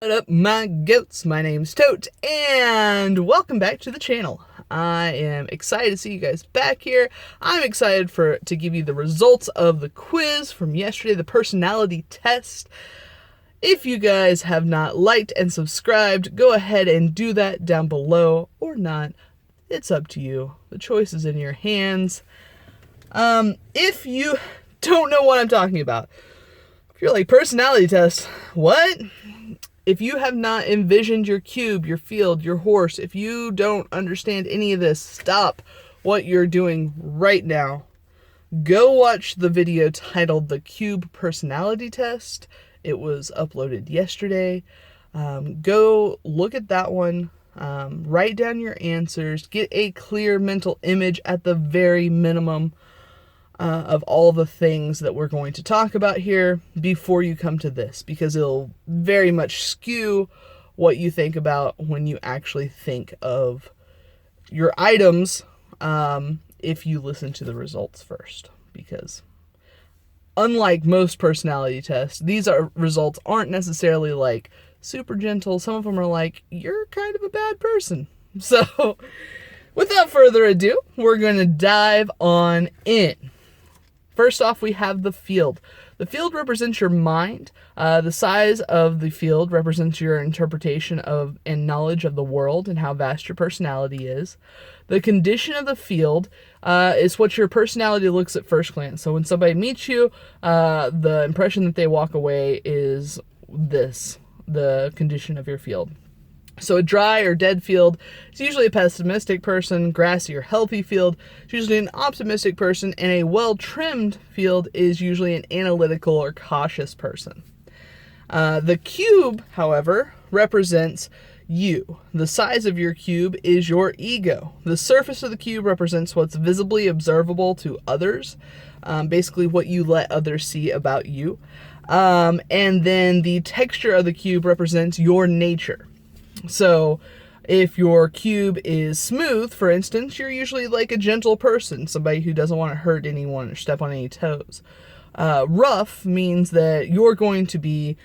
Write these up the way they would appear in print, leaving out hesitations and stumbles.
What up, my goats? My name's Tote, and welcome back to the channel. I am excited to see you guys back here. I'm excited to give you the results of the quiz from yesterday, the personality test. If you guys have not liked and subscribed, go ahead and do that down below, or not. It's up to you. The choice is in your hands. If you don't know what I'm talking about, if you're like, personality test, what? If you have not envisioned your cube, your field, your horse, if you don't understand any of this, stop what you're doing right now. Go watch the video titled The Cube Personality Test. It was uploaded yesterday. Go look at that one. Write down your answers. Get a clear mental image at the very minimum of all the things that we're going to talk about here before you come to this, because it'll very much skew what you think about when you actually think of your items, if you listen to the results first. Because unlike most personality tests, these results aren't necessarily like super gentle. Some of them are like, you're kind of a bad person. So without further ado, we're going to dive on in. First off, we have the field. The field represents your mind. The size of the field represents your interpretation of and knowledge of the world and how vast your personality is. The condition of the field is what your personality looks at first glance. So when somebody meets you, the impression that they walk away is this, the condition of your field. So a dry or dead field is usually a pessimistic person. Grassy or healthy field is usually an optimistic person. And a well-trimmed field is usually an analytical or cautious person. The cube, however, represents you. The size of your cube is your ego. The surface of the cube represents what's visibly observable to others, basically what you let others see about you. And then the texture of the cube represents your nature. So if your cube is smooth, for instance, you're usually like a gentle person, somebody who doesn't want to hurt anyone or step on any toes. Rough means that you're going to be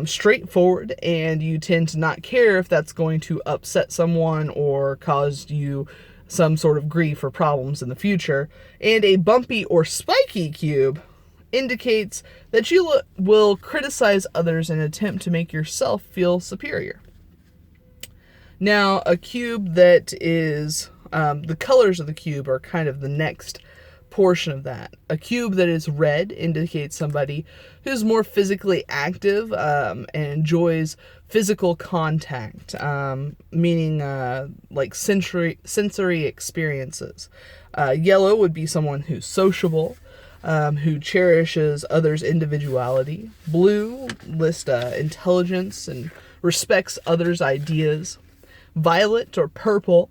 straightforward, and you tend to not care if that's going to upset someone or cause you some sort of grief or problems in the future. And a bumpy or spiky cube indicates that you will criticize others and attempt to make yourself feel superior. Now, a cube that is, the colors of the cube are kind of the next portion of that. A cube that is red indicates somebody who's more physically active and enjoys physical contact, meaning like sensory experiences. Yellow would be someone who's sociable, who cherishes others' individuality. Blue lists intelligence and respects others' ideas. Violet or purple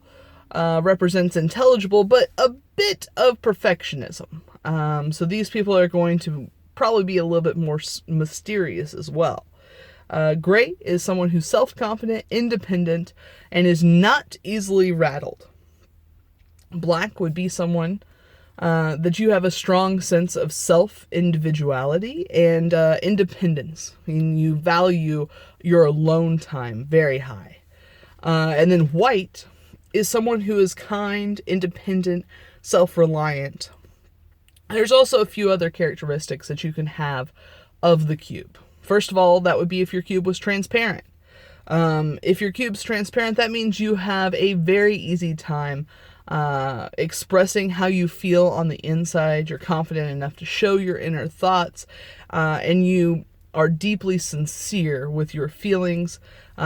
represents intelligible, but a bit of perfectionism. So these people are going to probably be a little bit more mysterious as well. Gray is someone who's self-confident, independent, and is not easily rattled. Black would be someone that you have a strong sense of self-individuality and independence. I mean, you value your alone time very high. And then white is someone who is kind, independent, self-reliant. There's also a few other characteristics that you can have of the cube. First of all, that would be if your cube was transparent. If your cube's transparent, that means you have a very easy time expressing how you feel on the inside. You're confident enough to show your inner thoughts, and you are deeply sincere with your feelings.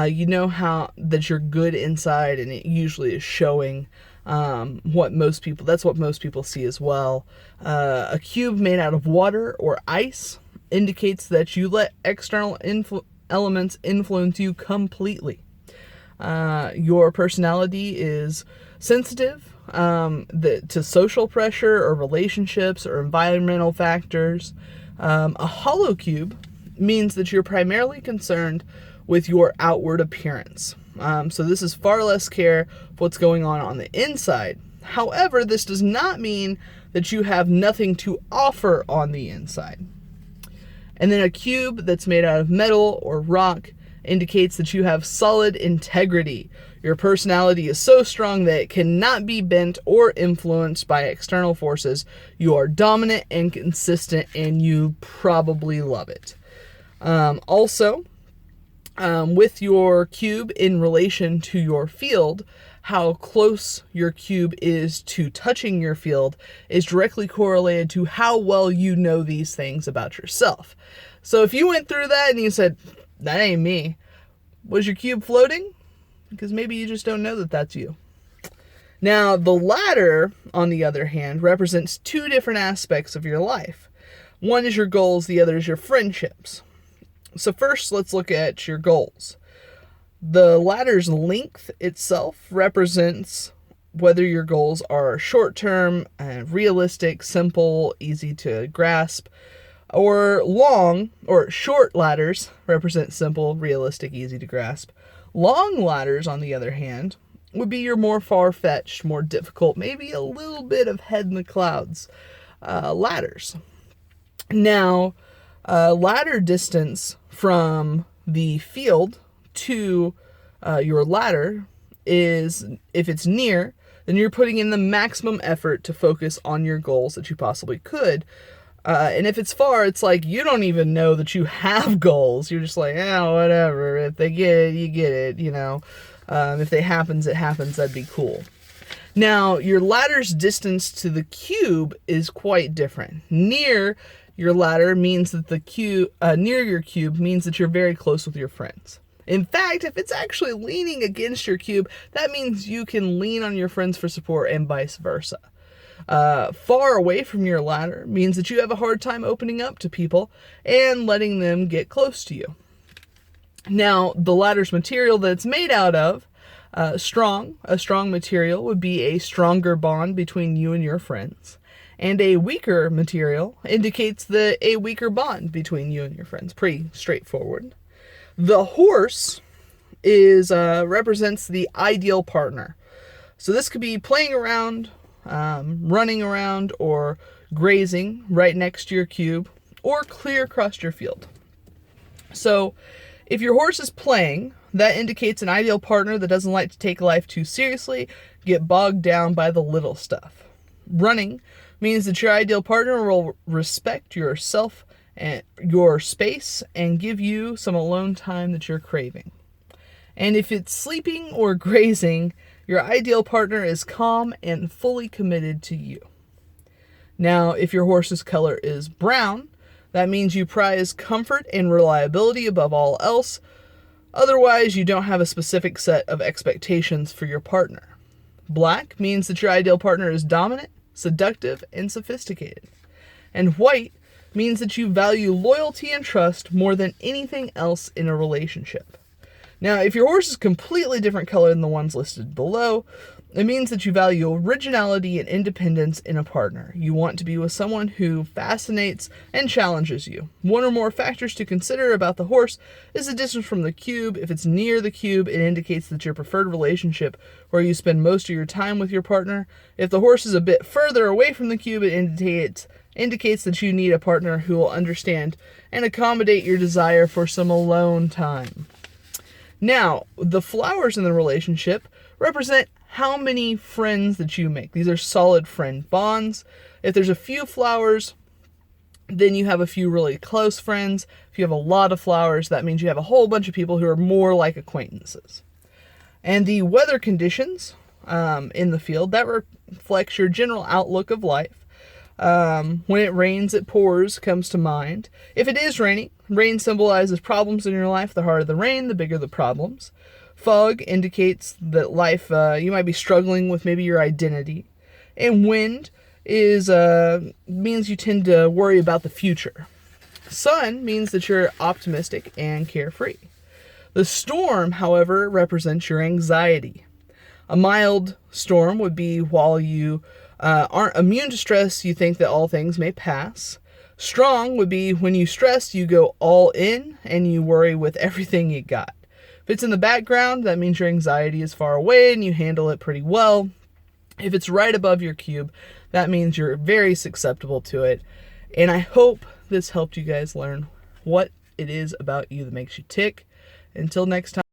You know that you're good inside, and it usually is showing. That's what most people see as well. A cube made out of water or ice indicates that you let external elements influence you completely. Your personality is sensitive to social pressure or relationships or environmental factors. A hollow cube means that you're primarily concerned with your outward appearance. So this is far less care of what's going on the inside. However, this does not mean that you have nothing to offer on the inside. And then a cube that's made out of metal or rock indicates that you have solid integrity. Your personality is so strong that it cannot be bent or influenced by external forces. You are dominant and consistent, and you probably love it. With your cube in relation to your field, how close your cube is to touching your field is directly correlated to how well you know these things about yourself. So if you went through that and you said, that ain't me, was your cube floating? Because maybe you just don't know that that's you. Now, the ladder, on the other hand, represents two different aspects of your life. One is your goals, the other is your friendships. So first, let's look at your goals. The ladder's length itself represents whether your goals are short-term, realistic, simple, easy to grasp, or long, or short ladders represent simple, realistic, easy to grasp. Long ladders, on the other hand, would be your more far-fetched, more difficult, maybe a little bit of head in the clouds ladders. Now, ladder distance from the field to your ladder is, if it's near, then you're putting in the maximum effort to focus on your goals that you possibly could. And if it's far, it's like you don't even know that you have goals. You're just like, whatever. If they get it, you get it, you know. If it happens, that'd be cool. Now, your ladder's distance to the cube is quite different. Near your ladder means that near your cube means that you're very close with your friends. In fact, if it's actually leaning against your cube, that means you can lean on your friends for support and vice versa. Far away from your ladder means that you have a hard time opening up to people and letting them get close to you. Now, the ladder's material that it's made out of, a strong material would be a stronger bond between you and your friends. And a weaker material indicates a weaker bond between you and your friends. Pretty straightforward. The horse represents the ideal partner. So this could be playing around, running around, or grazing right next to your cube, or clear across your field. So if your horse is playing, that indicates an ideal partner that doesn't like to take life too seriously, get bogged down by the little stuff. Running means that your ideal partner will respect yourself and your space and give you some alone time that you're craving. And if it's sleeping or grazing, your ideal partner is calm and fully committed to you. Now, if your horse's color is brown, that means you prize comfort and reliability above all else. Otherwise, you don't have a specific set of expectations for your partner. Black means that your ideal partner is dominant, seductive, and sophisticated. And white means that you value loyalty and trust more than anything else in a relationship. Now, if your horse is completely different color than the ones listed below, it means that you value originality and independence in a partner. You want to be with someone who fascinates and challenges you. One or more factors to consider about the horse is the distance from the cube. If it's near the cube, it indicates that your preferred relationship where you spend most of your time with your partner. If the horse is a bit further away from the cube, it indicates that you need a partner who will understand and accommodate your desire for some alone time. Now, the flowers in the relationship represent how many friends that you make. These are solid friend bonds. If there's a few flowers, then you have a few really close friends. If you have a lot of flowers, that means you have a whole bunch of people who are more like acquaintances. And the weather conditions in the field, that reflects your general outlook of life. When it rains, it pours comes to mind. If it is raining, rain symbolizes problems in your life. The harder the rain, the bigger the problems. Fog indicates that life, you might be struggling with maybe your identity. And wind means you tend to worry about the future. Sun means that you're optimistic and carefree. The storm, however, represents your anxiety. A mild storm would be while you aren't immune to stress, you think that all things may pass. Strong would be when you stress, you go all in and you worry with everything you got. If it's in the background, that means your anxiety is far away and you handle it pretty well. If it's right above your cube, that means you're very susceptible to it. And I hope this helped you guys learn what it is about you that makes you tick Until next time.